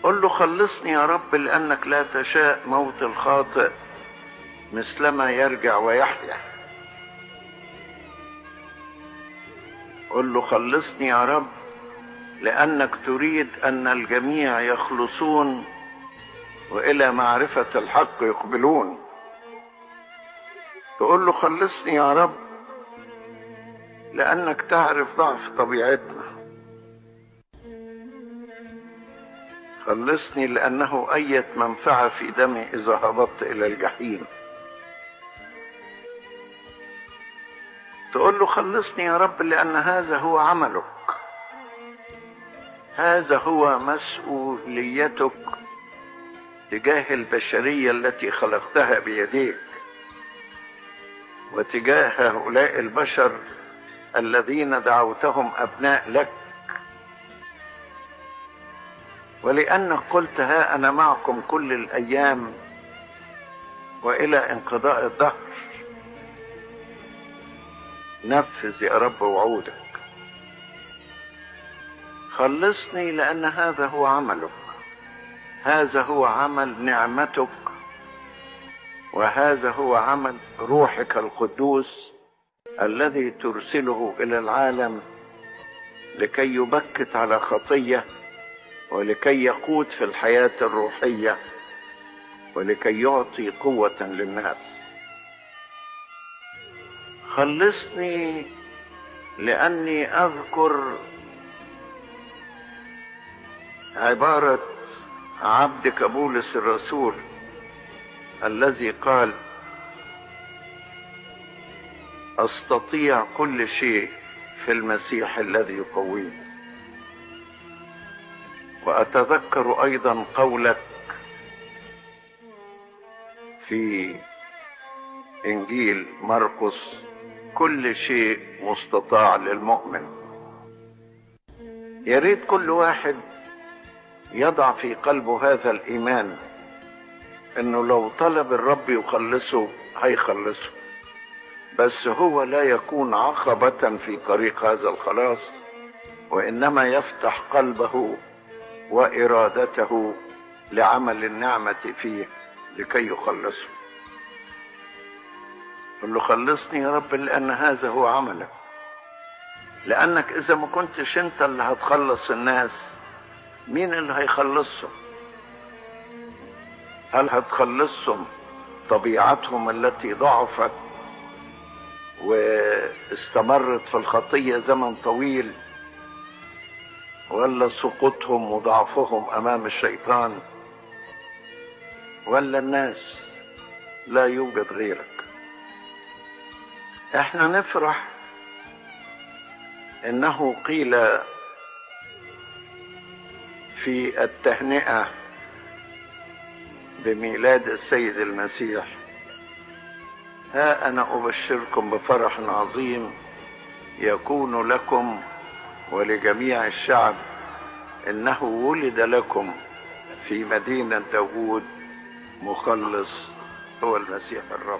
قل له خلصني يا رب لأنك لا تشاء موت الخاطئ مثلما يرجع ويحيا. قل له خلصني يا رب لأنك تريد أن الجميع يخلصون وإلى معرفة الحق يقبلون. تقول له خلصني يا رب لأنك تعرف ضعف طبيعتنا. خلصني لأنه أية منفعة في دمي إذا هبطت إلى الجحيم. تقول له خلصني يا رب لأن هذا هو عملك، هذا هو مسؤوليتك تجاه البشرية التي خلقتها بيديك وتجاه هؤلاء البشر الذين دعوتهم أبناء لك. ولأنك قلت ها أنا معكم كل الأيام وإلى انقضاء الدهر. نفذ يا رب وعودك. خلصني لأن هذا هو عملك، هذا هو عمل نعمتك، وهذا هو عمل روحك القدوس الذي ترسله إلى العالم لكي يبكت على خطية ولكي يقود في الحياة الروحية ولكي يعطي قوة للناس. خلصني لأني أذكر عبارة عبدك بولس الرسول الذي قال أستطيع كل شيء في المسيح الذي يقويني. وأتذكر أيضا قولك في إنجيل مرقس كل شيء مستطاع للمؤمن. يريد كل واحد يضع في قلبه هذا الإيمان إنه لو طلب الرب يخلصه هيخلصه، بس هو لا يكون عقبة في طريق هذا الخلاص، وإنما يفتح قلبه وإرادته لعمل النعمة فيه لكي يخلصه. قل له خلصني يا رب لأن هذا هو عملك، لأنك إذا ما كنتش أنت اللي هتخلص الناس مين اللي هيخلصهم؟ هل هتخلصهم طبيعتهم التي ضعفت واستمرت في الخطية زمن طويل، ولا سقوطهم وضعفهم أمام الشيطان، ولا الناس؟ لا يوجد غيرك. احنا نفرح انه قيل في التهنئة بميلاد السيد المسيح ها أنا أبشركم بفرح عظيم يكون لكم ولجميع الشعب إنه ولد لكم في مدينة داود مخلص هو المسيح الرب.